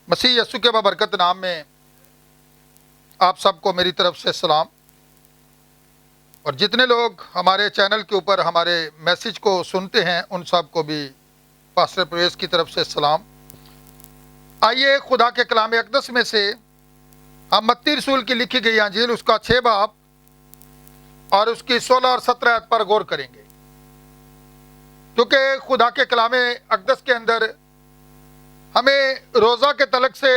मसीह यस्सु के बाबरकत नाम में आप सबको मेरी तरफ से सलाम, और जितने लोग हमारे चैनल के ऊपर हमारे मैसेज को सुनते हैं उन सबको भी पास्टर प्रवेश की तरफ से सलाम। आइए खुदा के कलाम अक़दस में से हम मत्ती रसूल की लिखी गई अंजील उसका 6 बाब और उसकी 16 और 17 आयत पर गौर करेंगे, क्योंकि खुदा के कलाम अक़दस के अंदर हमें रोज़ा के तलक से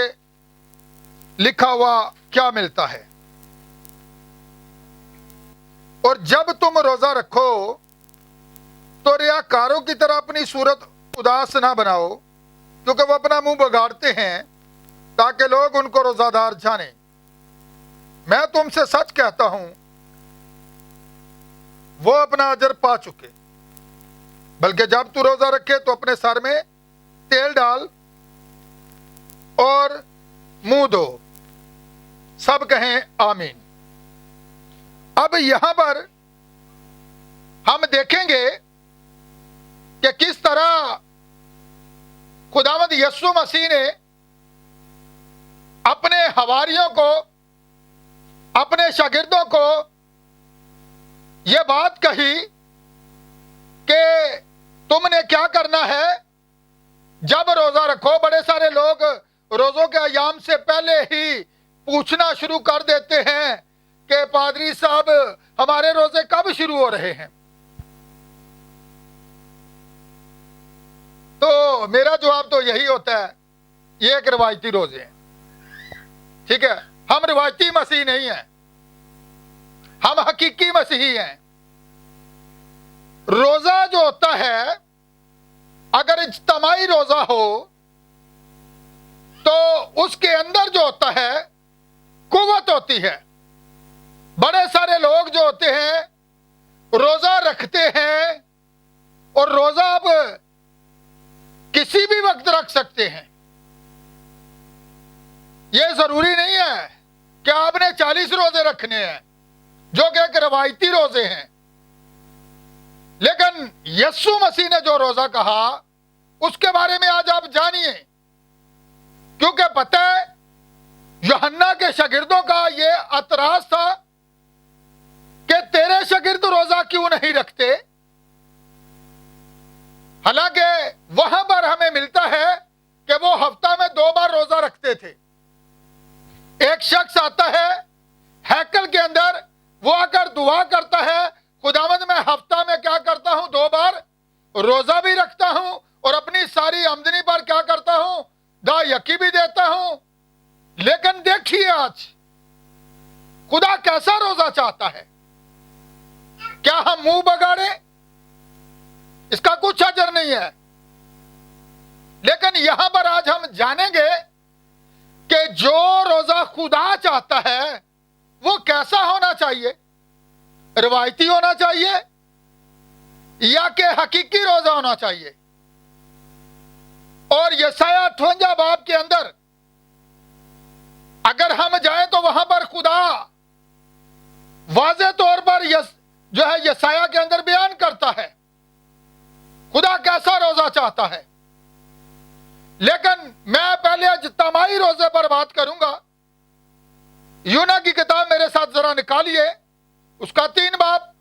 लिखा हुआ क्या मिलता है। और जब तुम रोज़ा रखो तो रियाकारों की तरह अपनी सूरत उदास ना बनाओ, क्योंकि वो अपना मुंह बगाड़ते हैं ताकि लोग उनको रोज़ादार जाने। मैं तुमसे सच कहता हूं वो अपना अजर पा चुके। बल्कि जब तू रोज़ा रखे तो अपने सर में तेल डाल और मुंह धो। सब कहें आमीन। अब यहां पर हम देखेंगे कि किस तरह खुदावंद यस्सु मसीह ने अपने हवारियों को, अपने शागिर्दों को यह बात कही कि तुमने क्या करना है जब रोजा रखो। बड़े सारे लोग रोजों के अयाम से पहले ही पूछना शुरू कर देते हैं कि पादरी साहब हमारे रोजे कब शुरू हो रहे हैं। तो मेरा जवाब तो यही होता है, ये एक रिवायती रोजे हैं। ठीक है, हम रिवायती मसीह नहीं हैं, हम हकीकी मसीही हैं। रोजा जो होता है, अगर इज्तिमाई रोजा हो तो उसके अंदर जो होता है कुव्वत होती है। बड़े सारे लोग जो होते हैं रोजा रखते हैं, और रोजा अब किसी भी वक्त रख सकते हैं। यह जरूरी नहीं है कि आपने 40 रोजे रखने हैं जो कि एक रवायती रोजे हैं। लेकिन यस्सु मसीह ने जो रोजा कहा उसके बारे में आज आप जानिए, क्योंकि पता है यूहन्ना के शागिर्दों का ये एतराज था कि तेरे शागिर्द रोजा क्यों नहीं रखते। हालांकि वहां पर हमें मिलता है कि वो हफ्ता में 2 बार रोजा रखते थे। एक शख्स आता है हैकल के अंदर, वो आकर दुआ करता है, खुदावंद मैं हफ्ता में क्या करता हूं 2 बार रोजा भी रखता हूं और अपनी सारी आमदनी पर क्या करता हूं दा यकी भी देता हूं। लेकिन देखिए आज खुदा कैसा रोजा चाहता है। क्या हम मुंह बगाड़े? इसका कुछ अजर नहीं है। लेकिन यहां पर आज हम जानेंगे कि जो रोजा खुदा चाहता है वो कैसा होना चाहिए। रिवायती होना चाहिए या कि हकीकी रोजा होना चाहिए। और यशायाह 58 बाब के अंदर अगर हम जाएं तो वहां पर खुदा वाज़े तौर पर जो है यशायाह के अंदर बयान करता है खुदा कैसा रोजा चाहता है। लेकिन मैं पहले इज्तिमाई रोजे पर बात करूंगा। यूना की किताब मेरे साथ जरा निकालिए, उसका 3 बाब।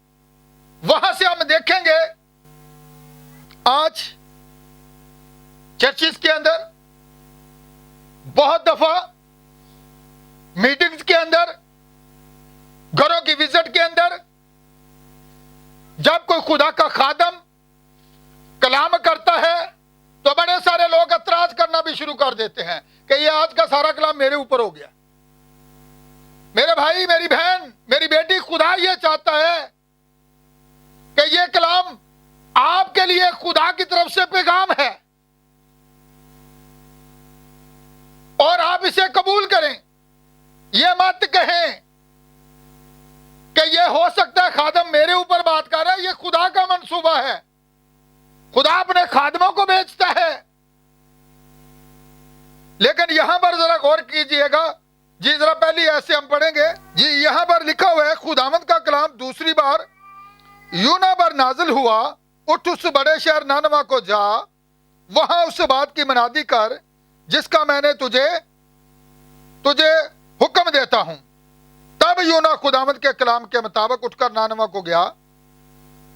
वहां से हम देखेंगे आज चर्चिस के अंदर बहुत दफा, मीटिंग्स के अंदर, घरों की विजिट के अंदर, जब कोई खुदा का खादम कलाम करता है तो बड़े सारे लोग एतराज करना भी शुरू कर देते हैं कि ये आज का सारा कलाम मेरे ऊपर हो गया। मेरे भाई, मेरी बहन, मेरी बेटी, खुदा ये चाहता है कि ये कलाम आपके लिए खुदा की तरफ से पैगाम है और आप इसे कबूल करें। ये मत कहें कि ये हो सकता है खादम मेरे ऊपर बात कर रहा है, ये खुदा का मंसूबा है। खुदा अपने खादमों को भेजता है। लेकिन यहां पर जरा गौर कीजिएगा जी, जरा पहले ऐसे हम पढ़ेंगे जी। यहां पर लिखा हुआ है खुदावंद का कलाम दूसरी बार यूना पर नाजिल हुआ, उठ उस बड़े शहर नानवा को जा, वहां उस बात की मनादी कर जिसका मैंने तुझे हुक्म देता हूं। तब यूना खुदावंद के कलाम के मुताबिक उठकर नानवा को गया,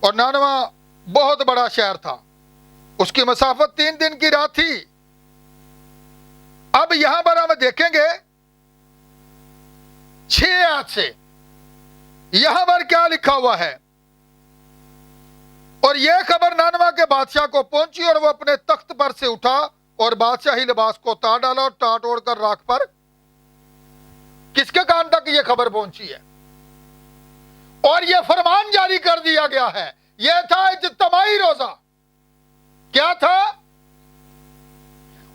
और नानवा बहुत बड़ा शहर था, उसकी मसाफत 3 दिन की राह थी। अब यहां पर हम देखेंगे 6 आयत से यहां पर क्या लिखा हुआ है। और यह खबर नानवा के बादशाह को पहुंची, और वह अपने तख्त पर से उठा और बादशाही लिबास को उतार डाला और टाट ओढ़कर राख पर। किसके कान तक यह खबर पहुंची है? और यह फरमान जारी कर दिया गया है। यह था इज्तिमाई रोजा। क्या था?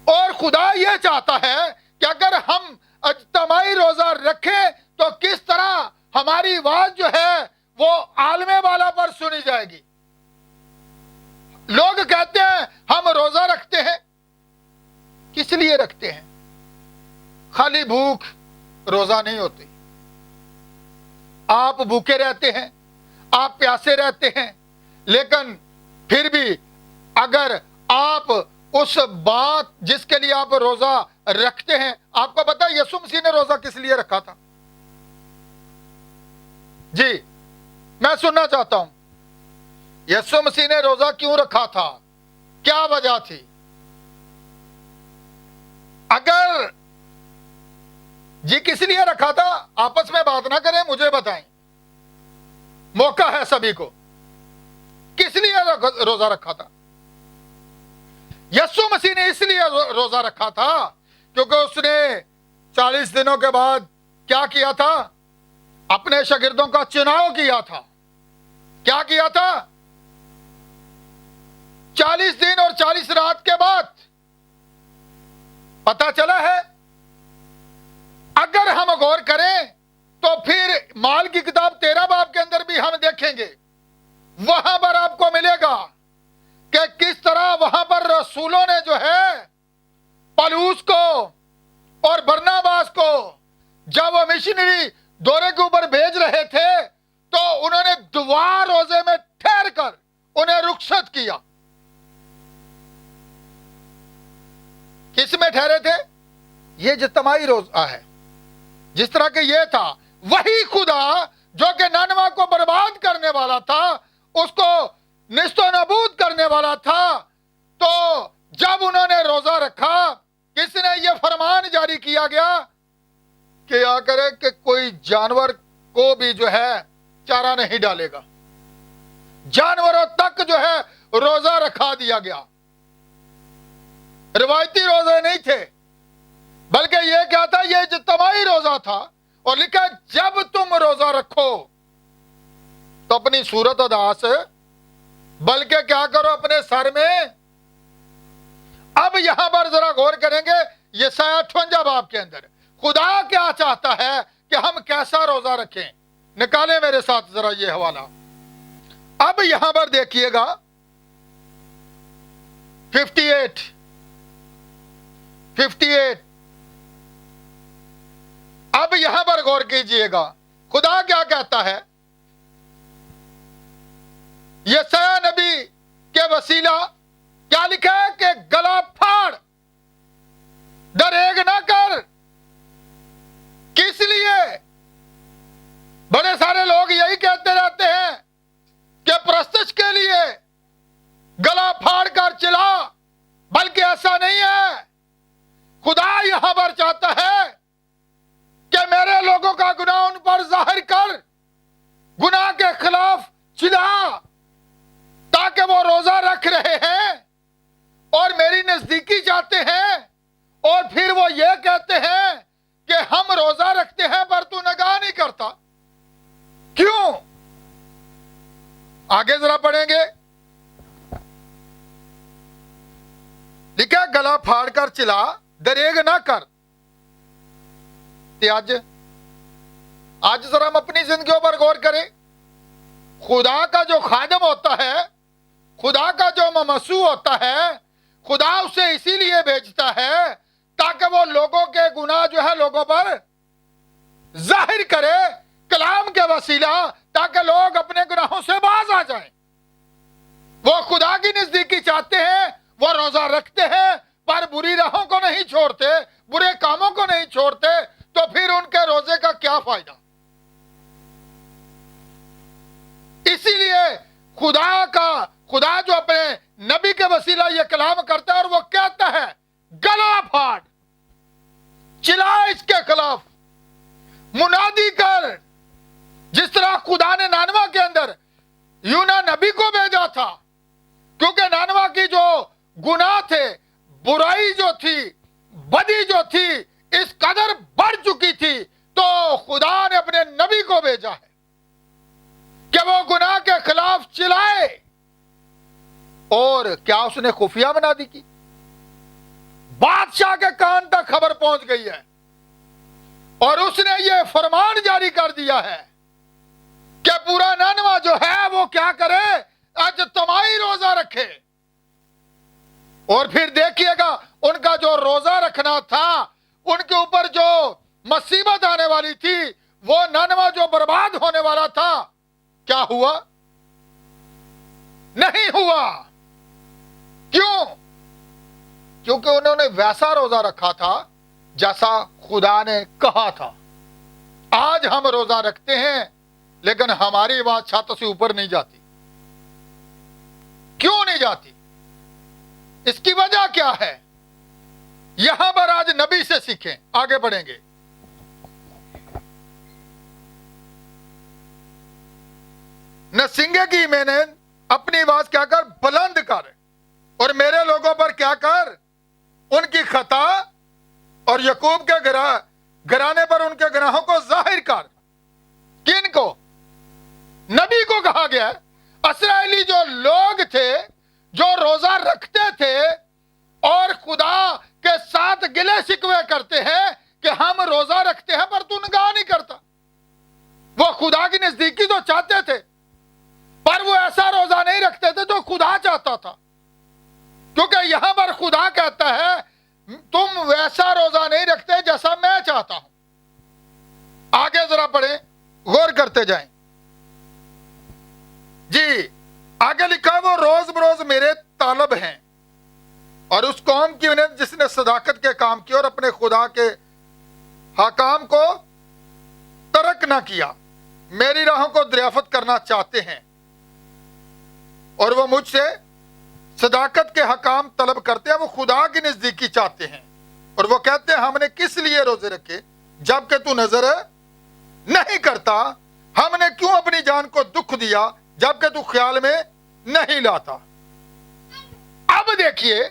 और खुदा यह चाहता है कि अगर हम इज्तिमाई रोजा रखें तो किस तरह हमारी आवाज जो है वो आलमे वाला पर सुनी जाएगी। लोग कहते हैं हम रोजा रखते हैं, किस लिए रखते हैं? खाली भूख रोजा नहीं होती। आप भूखे रहते हैं, आप प्यासे रहते हैं, लेकिन फिर भी अगर आप उस बात जिसके लिए आप रोजा रखते हैं, आपको पता है यीशु मसीह ने रोजा किस लिए रखा था? जी, मैं सुनना चाहता हूं, यीशु मसीह ने रोजा क्यों रखा था? क्या वजह थी? अगर जी किस लिए रखा था? आपस में बात ना करें, मुझे बताएं, मौका है सभी को। किस लिए रोजा रखा था? यीशु मसीह ने इसलिए रोजा रखा था क्योंकि उसने 40 दिनों के बाद क्या किया था? अपने शागिर्दों का चुनाव किया था। क्या किया था? 40 दिन और 40 रात के बाद पता चला है, अगर हम गौर करें तो फिर माल की किताब 13 बाब के अंदर भी हम देखेंगे, वहां पर आपको मिलेगा कि किस तरह वहां पर रसूलों ने जो है पलूस को और बरनबास को जब वो मिशनरी दौरे के ऊपर भेज रहे थे तो उन्होंने दुआ रोजे में ठहर कर उन्हें रुखसत किया। किस में ठहरे थे? ये इज्तिमाई रोजा है। जिस तरह के ये था, वही खुदा जो कि ननवा को बर्बाद करने वाला था, उसको निस्तो नबूद करने वाला था, तो जब उन्होंने रोजा रखा, किसने ये फरमान जारी किया गया कि क्या करे कि कोई जानवर को भी जो है चारा नहीं डालेगा। जानवरों तक जो है रोजा रखा दिया गया। रिवायती रोजे नहीं थे, बल्कि यह क्या था? यह इज्तिमाई रोजा था। और लिखा, जब तुम रोजा रखो तो अपनी सूरत अदा से, बल्कि क्या करो? अपने सर में। अब यहां पर जरा गौर करेंगे, यशायाह 58 बाब के अंदर खुदा क्या चाहता है कि हम कैसा रोजा रखें। निकाले मेरे साथ जरा ये हवाला। अब यहां पर देखिएगा 58। अब यहां पर गौर कीजिएगा, खुदा क्या कहता है? यशायाह नबी के वसीला क्या लिखा है कि गला फाड़, डरेग ना कर। किस लिए? बड़े सारे लोग यही कहते रहते हैं कि प्रस्तुत के लिए गला फाड़ कर चिल्ला, बल्कि ऐसा नहीं है। खुदा यहां पर चाहता है कि मेरे लोगों का गुनाह उन पर जाहिर कर, गुनाह के खिलाफ चिल्ला, ताकि वो रोजा रख रहे हैं और मेरी नजदीकी चाहते हैं, और फिर वो ये कहते हैं कि हम रोजा रखते हैं पर तू नगाह नहीं करता। क्यों? आगे जरा पढ़ेंगे, लिखा गला फाड़ कर चिल्ला, दरेग ना कर। आज जरा हम अपनी जिंदगियों पर गौर करें। खुदा का जो खादम होता है, खुदा का जो ममसू होता है, खुदा उसे इसीलिए भेजता है ताकि वो लोगों के गुनाह जो है लोगों पर जाहिर करे कलाम के वसीला, ताकि लोग अपने गुनाहों से बाज आ जाएं। वो खुदा की नजदीकी चाहते हैं, वो रोजा रखते हैं, पर बुरी राहों को नहीं छोड़ते, बुरे कामों को नहीं छोड़ते, तो फिर उनके रोजे का क्या फायदा। इसीलिए खुदा जो अपने नबी के वसीला ये कलाम करता है और वो कहता है गला फाड़, चिल्ला इसके खिलाफ, मुनादी कर। जिस तरह खुदा ने नानवा के अंदर यूना नबी को भेजा था, क्योंकि नानवा की जो गुनाह थे, बुराई जो थी, बदी जो थी, इस कदर बढ़ चुकी थी, तो खुदा ने अपने नबी को भेजा है कि वो गुनाह के खिलाफ चिल्लाए। और क्या उसने खुफिया मुनादी की? बादशाह के कान तक खबर पहुंच गई है और उसने ये फरमान जारी कर दिया है कि पूरा नानवा जो है वो क्या करे, आज तमाही रोजा रखे। और फिर देखिएगा उनका जो रोजा रखना था, उनके ऊपर जो मुसीबत आने वाली थी, वो नानवा जो बर्बाद होने वाला था, क्या हुआ? नहीं हुआ। क्यों? क्योंकि उन्होंने वैसा रोजा रखा था जैसा खुदा ने कहा था। आज हम रोजा रखते हैं लेकिन हमारी बात छत से ऊपर नहीं जाती। क्यों नहीं जाती? इसकी वजह क्या है? यहां पर आज नबी से सीखें, आगे बढ़ेंगे। नरसिंगे की मैंने अपनी आवाज क्या कर, बुलंद कर, और मेरे लोगों पर क्या कर, उनकी खता और यकूब के घराने पर उनके गुनाहों को जाहिर कर। किन को? नबी को कहा गया। इस्राएली जो लोग थे, जो रोजा रखते थे और खुदा के साथ गिले शिकवे करते हैं कि हम रोजा रखते हैं पर तू निगाह नहीं करता। वो खुदा की नजदीकी तो चाहते थे, पर वो ऐसा रोजा नहीं रखते थे जो खुदा चाहता था। क्योंकि यहां पर खुदा कहता है तुम वैसा रोजा नहीं रखते जैसा मैं चाहता हूं। आगे जरा पढ़े, गौर करते जाएं जी। आगे लिखा है वो रोज बरोज मेरे तालब हैं, और उस कौम की उन्हें जिसने सदाकत के काम किए और अपने खुदा के हकाम को तर्क ना किया, मेरी राहों को दरियाफत करना चाहते हैं, और वो मुझसे सदाकत के हकाम तलब करते हैं। वो खुदा की नजदीकी चाहते हैं, और वो कहते हैं हमने किस लिए रोजे रखे जबकि तू नजर नहीं करता, हमने क्यों अपनी जान को दुख दिया जबकि तू ख्याल में नहीं लाता। अब देखिए,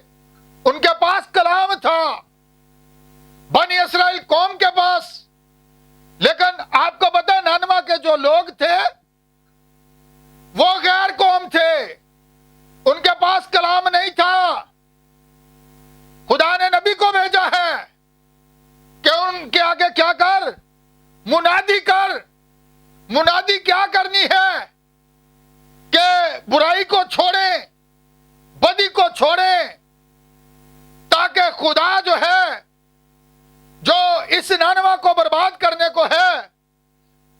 उनके पास कलाम था, बनी इस्राएल कौम के पास, लेकिन आपको पता है नानवा के जो लोग थे वो गैर कौम थे, उनके पास कलाम नहीं था। खुदा ने नबी को भेजा है कि उनके आगे क्या कर, मुनादी कर। मुनादी क्या करनी है कि बुराई को छोड़ें, बदी को छोड़ें, ताकि खुदा जो है, जो इस नानवा को बर्बाद करने को है,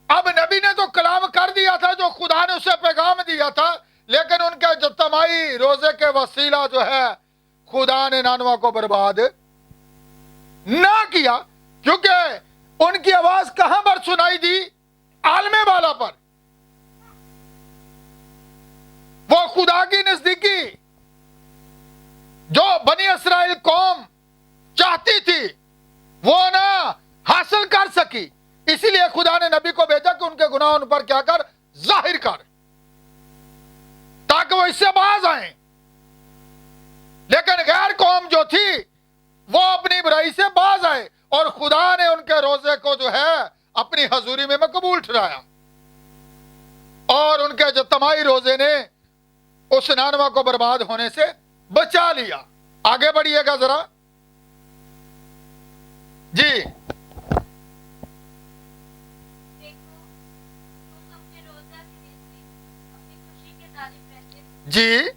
अब नबी ने तो कलाम कर दिया था जो खुदा ने उसे पैगाम दिया था, लेकिन उनके जतमाई रोजे के वसीला जो है खुदा ने नानवा को बर्बाद ना किया। क्योंकि उनकी आवाज कहां पर सुनाई दी? आलमे वाला पर। वो खुदा की नजदीकी जो बनी इस्राएल कौम चाहती थी वो ना हासिल कर सकी, इसीलिए खुदा ने नबी को भेजा कि उनके गुनाह उन पर क्या कर, जाहिर कर, ताकि वो इससे बाज आए। लेकिन गैर कौम जो थी वो अपनी बुराई से बाज आए, और खुदा ने उनके रोजे को जो है अपनी हजूरी में कबूल ठहराया, और उनके जो तमाही रोजे ने उस नानवा को बर्बाद होने से बचा लिया। आगे बढ़िएगा जरा जी। जी,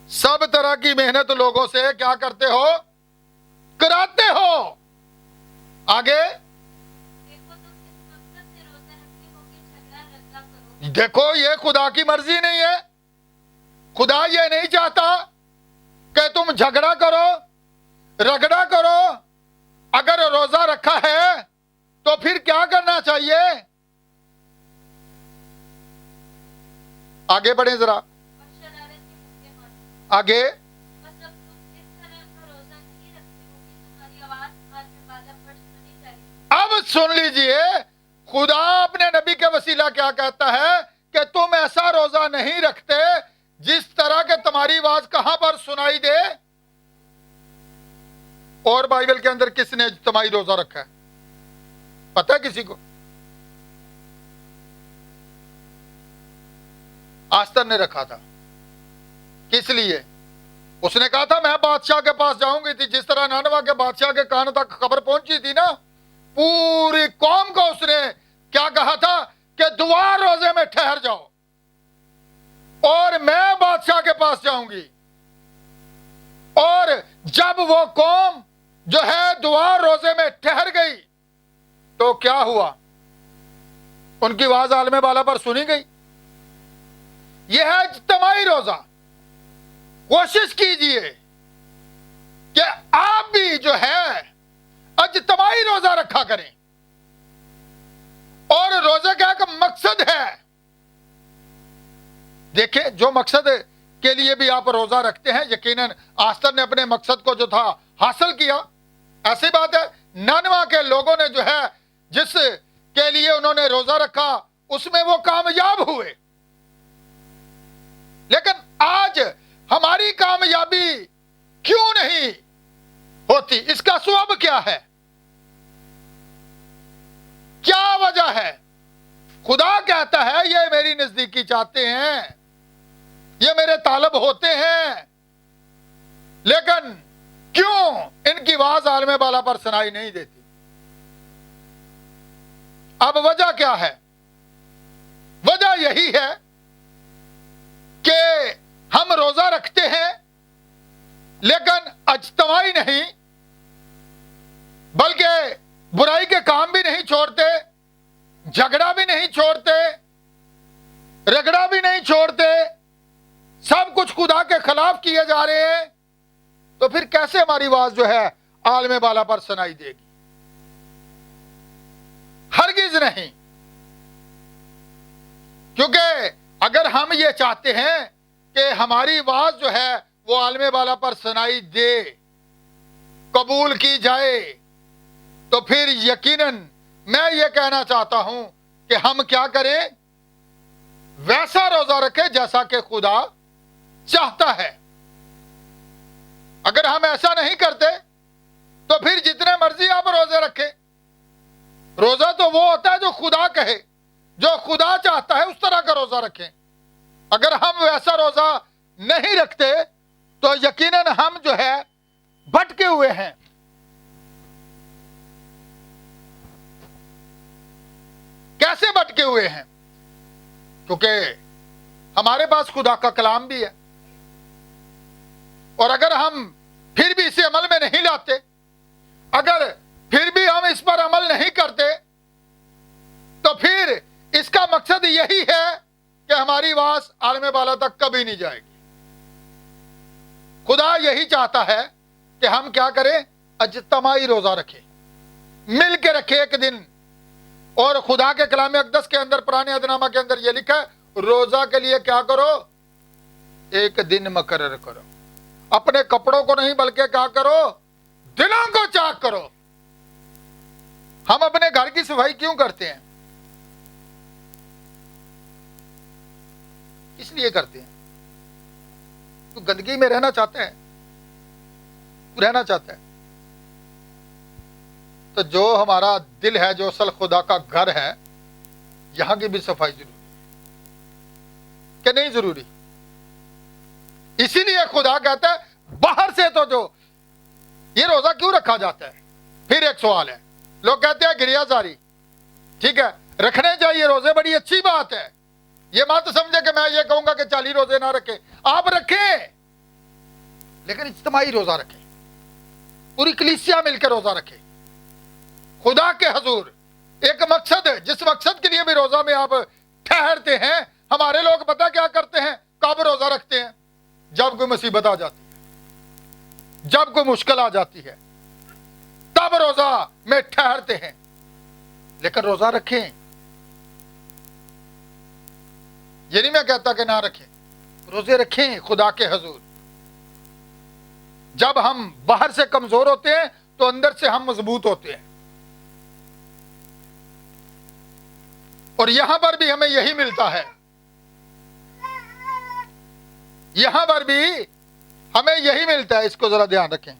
सब तरह की मेहनत लोगों से क्या करते हो, कराते हो। आगे देखो, ये खुदा की मर्जी नहीं है। खुदा ये नहीं चाहता کہ تم جھگڑا کرو, رگڑا کرو. اگر روزہ رکھا ہے تو پھر کیا کرنا چاہیے؟ آگے بڑھیں ذرا, آگے. اب سن لیجئے, خدا اپنے نبی کے وسیلہ کیا کہتا ہے کہ تم ایسا روزہ نہیں رکھتے جس طرح کہ تمہاری آواز کہاں پر سنائی دے. اور بائبل کے اندر کس نے اجتماعی روزہ رکھا ہے؟ پتہ ہے کسی کو؟ آستر نے رکھا تھا. کس لیے؟ اس نے کہا تھا میں بادشاہ کے پاس جاؤں گی تھی. جس طرح نانوا کے بادشاہ کے کان تک خبر پہنچی تھی نا, پوری قوم کو اس نے کیا کہا تھا کہ دعا روزے میں ٹھہر جاؤ اور میں بادشاہ کے پاس جاؤں گی. اور جب وہ قوم جو ہے دعا روزے میں ٹھہر گئی تو کیا ہوا؟ ان کی آواز عالم بالا پر سنی گئی. یہ ہے اجتماعی روزہ. کوشش کیجئے کہ آپ بھی جو ہے اجتماعی روزہ رکھا کریں. اور روزے کا ایک مقصد ہے. دیکھیں, جو مقصد کے لیے بھی آپ روزہ رکھتے ہیں, یقیناً آستر نے اپنے مقصد کو جو تھا حاصل کیا. ایسی بات ہے, نانوا کے لوگوں نے جو ہے جس کے لیے انہوں نے روزہ رکھا اس میں وہ کامیاب ہوئے. لیکن آج ہماری کامیابی کیوں نہیں ہوتی؟ اس کا سبب کیا ہے؟ کیا وجہ ہے؟ خدا کہتا ہے یہ میری نزدیکی چاہتے ہیں, یہ میرے طالب ہوتے ہیں, لیکن کیوں ان کی آواز عالم بالا پر سنائی نہیں دیتی؟ اب وجہ کیا ہے؟ وجہ یہی ہے کہ ہم روزہ رکھتے ہیں لیکن اجتماعی نہیں, بلکہ برائی کے کام بھی نہیں چھوڑتے, جھگڑا بھی نہیں چھوڑتے, رگڑا بھی نہیں چھوڑتے, سب کچھ خدا کے خلاف کیے جا رہے ہیں. تو پھر کیسے ہماری آواز جو ہے عالم بالا پر سنائی دے گی؟ ہرگز نہیں. کیونکہ اگر ہم یہ چاہتے ہیں کہ ہماری آواز جو ہے وہ عالم بالا پر سنائی دے, قبول کی جائے, تو پھر یقیناً میں یہ کہنا چاہتا ہوں کہ ہم کیا کریں؟ ویسا روزہ رکھیں جیسا کہ خدا چاہتا ہے. اگر ہم ایسا نہیں کرتے تو پھر جتنے مرضی آپ روزے رکھیں. روزہ تو وہ ہوتا ہے جو خدا کہے, جو خدا چاہتا ہے اس طرح کا روزہ رکھیں. اگر ہم ویسا روزہ نہیں رکھتے تو یقیناً ہم جو ہے بھٹکے ہوئے ہیں. کیسے بھٹکے ہوئے ہیں؟ کیونکہ ہمارے پاس خدا کا کلام بھی ہے, اور اگر ہم پھر بھی اسے عمل میں نہیں لاتے, اگر پھر بھی ہم اس پر عمل نہیں کرتے, تو پھر اس کا مقصد یہی ہے کہ ہماری آواز عالم بالا تک کبھی نہیں جائے گی. خدا یہی چاہتا ہے کہ ہم کیا کریں؟ اجتماعی روزہ رکھیں, مل کے رکھیں ایک دن. اور خدا کے کلام اقدس کے اندر, پرانے عہد نامہ کے اندر یہ لکھا ہے, روزہ کے لیے کیا کرو؟ ایک دن مقرر کرو. اپنے کپڑوں کو نہیں بلکہ کیا کرو؟ دلوں کو چاک کرو. ہم اپنے گھر کی صفائی کیوں کرتے ہیں؟ اس لیے کرتے ہیں تو گندگی میں رہنا چاہتے ہیں, رہنا چاہتا ہے. تو جو ہمارا دل ہے, جو اصل خدا کا گھر ہے, یہاں کی بھی صفائی ضروری ہے کہ نہیں ضروری؟ اسی لیے خدا کہتا ہے باہر سے تو جو یہ روزہ کیوں رکھا جاتا ہے؟ پھر ایک سوال ہے, لوگ کہتے ہیں گریہ زاری. ٹھیک ہے, رکھنے چاہیے روزے, بڑی اچھی بات ہے. یہ مت سمجھے کہ میں یہ کہوں گا کہ 40 روزے نہ رکھیں. آپ رکھیں, لیکن اجتماعی روزہ رکھیں, پوری کلیسیا مل کے روزہ رکھیں خدا کے حضور. ایک مقصد ہے, جس مقصد کے لیے بھی روزہ میں آپ ٹھہرتے ہیں. ہمارے لوگ پتہ کیا کرتے ہیں؟ کب روزہ رکھتے ہیں؟ جب کوئی مصیبت آ جاتی ہے. जब कोई मुश्किल आ जाती है तब रोजा में ठहरते हैं, लेकिन रोजा रखें। ये नहीं मैं कहता कि ना रखें, रोजे रखें खुदा के हजूर। जब हम बाहर से कमजोर होते हैं तो अंदर से हम मजबूत होते हैं। और यहां पर भी हमें यही मिलता है, यहां पर भी हमें यही मिलता है। इसको जरा ध्यान रखें,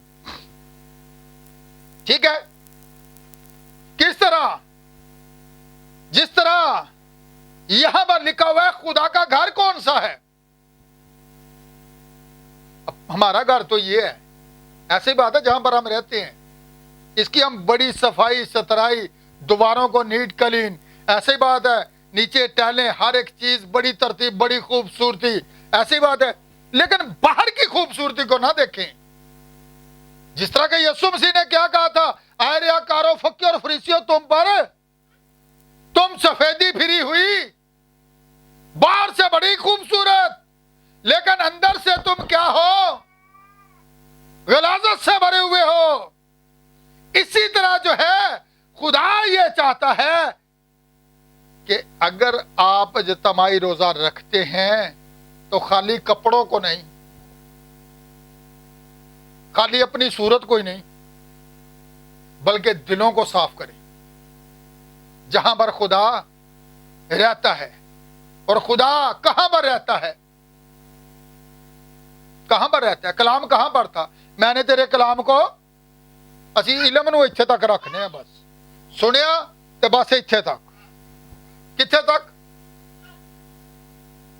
ठीक है। किस तरह, जिस तरह यहां पर लिखा हुआ है खुदा का घर कौन सा है। अब हमारा घर तो ये है, ऐसी बात है जहां पर हम रहते हैं, इसकी हम बड़ी सफाई सुथराई, दीवारों को नीट क्लीन, ऐसी बात है, नीचे टाइलें, हर एक चीज बड़ी तरतीब, बड़ी खूबसूरती, ऐसी बात है। लेकिन बाहर की खूबसूरती को ना देखें। जिस तरह के यीशु मसीह ने क्या कहा था, आए रियाकारो, फक्की और फरीसियों, तुम सफेदी फिरी हुई, बाहर से बड़ी खूबसूरत, लेकिन अंदर से तुम क्या हो, गलाजत से भरे हुए हो। इसी तरह जो है खुदा ये चाहता है कि अगर आप इज्तिमाई रोजा रखते हैं तो खाली कपड़ों को नहीं, खाली अपनी सूरत को ही नहीं, बल्कि दिलों को साफ करें, जहां पर खुदा रहता है। और खुदा कहां पर रहता है, कहां पर रहता है। कलाम कहां पर था, मैंने तेरे कलाम को असी इलम नूं इत्थे तक रखने हैं, बस सुनिया ते बस इत्थे तक, कित्थे तक,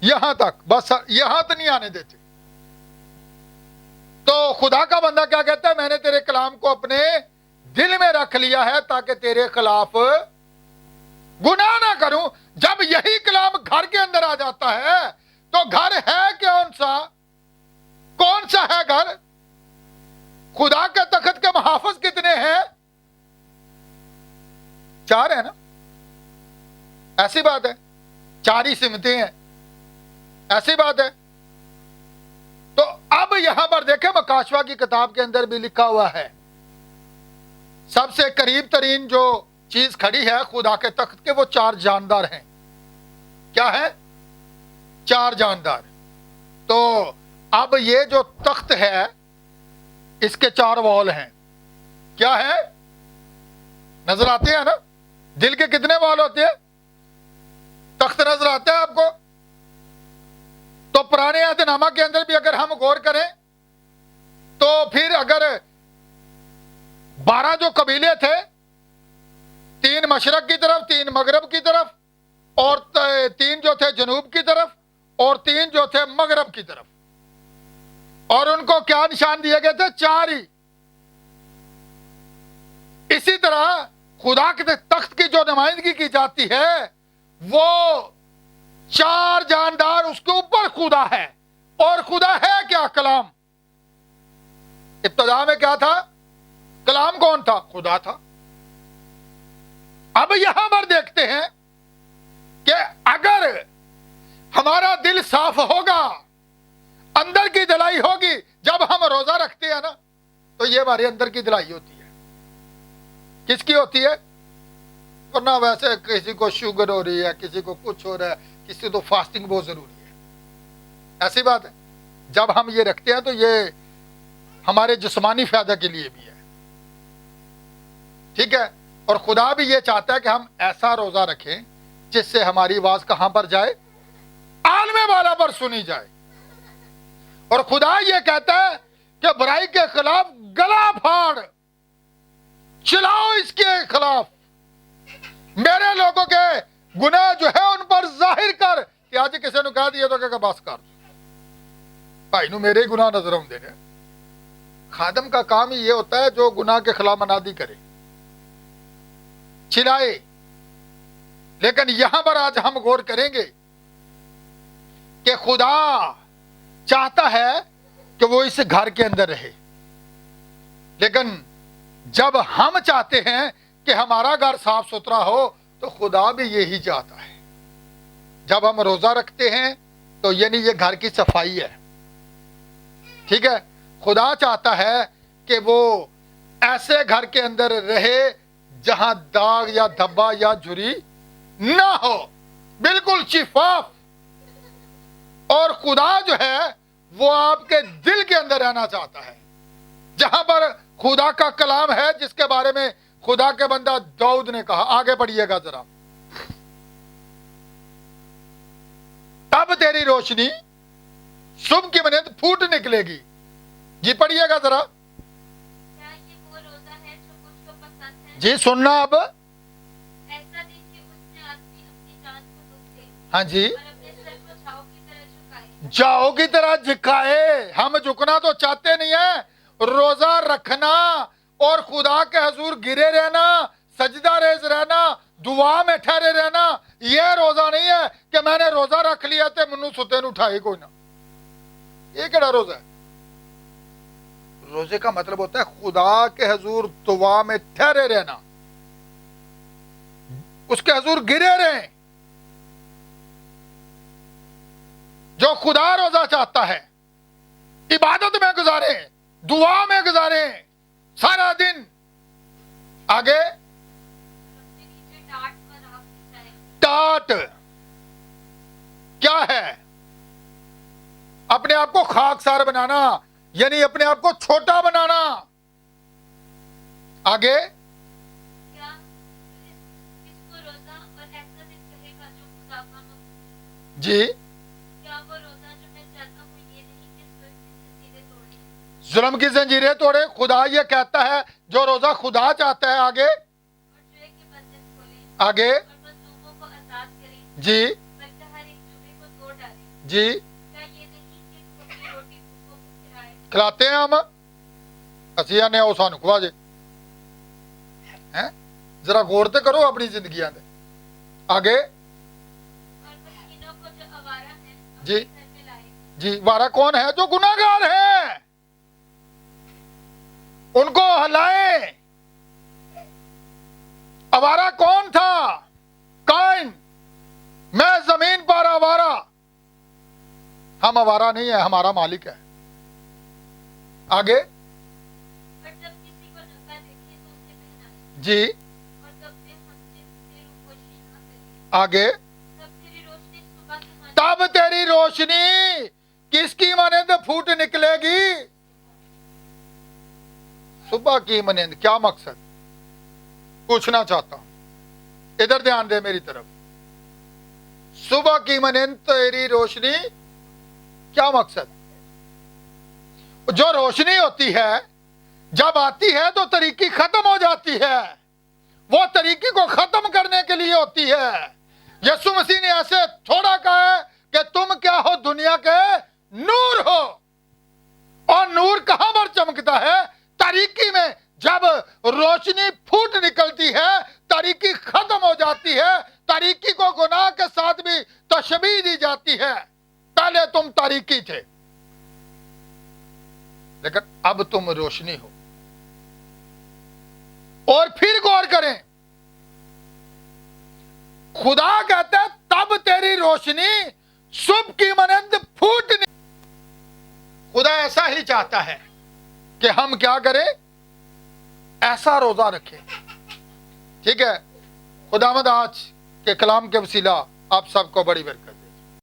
यहां तक, बस यहां तो नहीं आने देते। तो खुदा का बंदा क्या कहता है, मैंने तेरे कलाम को अपने दिल में रख लिया है ताकि तेरे खिलाफ गुनाह ना करूं। जब यही कलाम घर के अंदर आ जाता है तो घर है कौन सा, कौन सा है घर। खुदा के तख्त के मुहाफिज कितने हैं, 4 है ना, ऐसी बात है, 4 ही सिमतें हैं, ऐसी बात है। तो अब यहां पर देखें, मकाशवा की किताब के अंदर भी लिखा हुआ है, सबसे करीब तरीन जो चीज खड़ी है खुदा के तख्त के, वो 4 जानदार हैं। क्या है, 4 जानदार। तो अब ये जो तख्त है इसके 4 वॉल हैं। क्या है, नजर आते हैं ना, दिल के कितने वॉल होते हैं, तख्त नजर आता है आपको। तो पुराने अहदनामा के अंदर भी अगर हम गौर करें तो फिर अगर 12 जो कबीले थे, 3 मशरक की तरफ, 3 मगरब की तरफ, और 3 जो थे जनूब की तरफ, और 3 जो थे मगरब की तरफ, और उनको क्या निशान दिए गए थे, 4 ही। इसी तरह खुदा के तख्त की जो नुमाइंदगी की जाती है वो 4 जानदार, उसके ऊपर खुदा है। और खुदा है क्या, कलाम। इब्तिदा में क्या था, कलाम कौन था, खुदा था। अब यहां पर देखते हैं कि अगर हमारा दिल साफ होगा, अंदर की दिलाई होगी, जब हम रोजा रखते हैं ना तो ये हमारे अंदर की दिलाई होती है। किसकी होती है, वरना वैसे किसी को शुगर हो रही है, किसी को कुछ हो रहा है, किसी को फास्टिंग बहुत जरूरी है, ऐसी बात है। जब हम ये रखते हैं तो ये हमारे जिस्मानी फायदा के लिए भी है, ठीक है। और खुदा भी ये चाहता है कि हम ऐसा रोजा रखें जिससे हमारी आवाज कहां पर जाए, आलमे वाला पर सुनी जाए। और खुदा ये कहता है कि बुराई के खिलाफ गला फाड़, चिल्लाओ इसके खिलाफ, मेरे लोगों के गुनाह जो है उन पर जाहिर कर। कि आज किसी ने कह दिया तो क्या बस कर भाई नु मेरे गुनाह नजर आउंदे ने। खादम का काम ही ये होता है जो गुनाह के खिलाफ मनादी करे, चिल्लाए। लेकिन यहां पर आज हम गौर करेंगे कि खुदा चाहता है कि वो इस घर के अंदर रहे, लेकिन जब हम चाहते हैं कि हमारा घर साफ सुथरा हो तो खुदा भी यही चाहता है। जब हम रोजा रखते हैं तो यानी ये घर की सफाई है, ठीक है। खुदा चाहता है کہ وہ ایسے گھر کے اندر رہے جہاں داغ یا دھبا یا جھری نہ ہو، بالکل شفاف. اور خدا جو ہے وہ آپ کے دل کے اندر رہنا چاہتا ہے. جہاں پر خدا کا کلام ہے جس کے بارے میں خدا کے بندہ داؤد نے کہا، آگے پڑھیے گا ذرا. تب تیری روشنی صبح کی مانند پھوٹ نکلے گی. جی پڑھیے گا ذرا. کیا یہ وہ روزہ ہے جو مجھ کو پسند ہے؟ جی سننا اب. ایسا دن کہ اس میں آدمی اپنی جان کو دکھ دے ہاں جی، اور اپنے سر کو چھاؤں کی طرح جھکائے. جاؤ کی طرح جھکائے. ہم جھکنا تو چاہتے نہیں ہیں، روزہ رکھنا اور خدا کے حضور گرے رہنا، سجدہ ریز رہنا، دعا میں ٹھہرے رہنا، یہ روزہ نہیں ہے کہ میں نے روزہ رکھ لیا تے منو ستے نو اٹھائے کوئی نہ. یہ کیڑا روزہ ہے؟ روزے کا مطلب ہوتا ہے خدا کے حضور دعا میں ٹھہرے رہنا، اس کے حضور گرے رہیں. جو خدا روزہ چاہتا ہے عبادت میں گزارے، دعا میں گزارے سارا دن. آگے اپنے نیچے ٹاٹ پر آگ بچھائے. ٹاٹ کیا ہے؟ اپنے آپ کو خاکسار بنانا، یعنی اپنے آپ کو چھوٹا بنانا. آگے کیا اس کو روزہ اور ایسا دن کہے گا جو خدا کا مقبول؟ جی، کیا وہ روزہ جو میں چاہتا ہوں یہ نہیں کہ ظلم کی زنجیریں توڑے ظلم کی زنجیریں توڑے. خدا یہ کہتا ہے جو روزہ خدا چاہتا ہے. آگے اور جوئے کے بندن کھولے آگے اور مظلوموں کو آزاد کرے، جی بلکہ ہر ایک جمعے کو توڑ ڈالے. جی کیا یہ نہیں کہ تو اپنی روٹی بھوکوں کو کھلائے؟ کھلاتے ہیں ہم. اسی نے او سانو کھوا جے. ہیں؟ ذرا غور تے کرو اپنی زندگیاں دے. آگے اور مسکینوں کو جو آوارہ ہیں جی اپنے گھر میں لائے. جی وارا کون ہے؟ جو گناہ گار ہیں ان کو ہلائیں. آوارہ کون تھا؟ قائن. میں زمین پر آوارہ. ہم آوارہ نہیں ہے، ہمارا مالک ہے. آگے اور جب کسی کو ننگا دیکھے تو اسے پہنائے، جی اور کپڑے ہمجنس سے روپوشی نہ کرے. آگے تب تیری روشنی صبح کی مانند تب تیری روشنی کس کی مانند پھوٹ نکلے گی؟ صبح کی مانند. کیا مقصد؟ پوچھنا چاہتا ہوں، ادھر دھیان دے میری طرف. صبح کی مانند تیری روشنی، کیا مقصد؟ جو روشنی ہوتی ہے جب آتی ہے تو طریقی ختم ہو جاتی ہے. وہ طریقی کو ختم کرنے کے لیے ہوتی ہے. یسوع مسیح نے ایسے تھوڑا کہا ہے کہ تم کیا ہو؟ دنیا کے نور ہو. اور نور کہاں پر چمکتا ہے؟ تاریکی میں. جب روشنی پھوٹ نکلتی ہے تاریکی ختم ہو جاتی ہے. تاریکی کو گناہ کے ساتھ بھی تشبیہ دی جاتی ہے. پہلے تم تاریکی تھے لیکن اب تم روشنی ہو. اور پھر غور کریں، خدا کہتا ہے تب تیری روشنی صبح کی مانند پھوٹ نکلے. خدا ایسا ہی چاہتا ہے کہ ہم کیا کریں؟ ایسا روزہ رکھیں. ٹھیک ہے. خداوند آج کے کلام کے وسیلہ آپ سب کو بڑی برکت.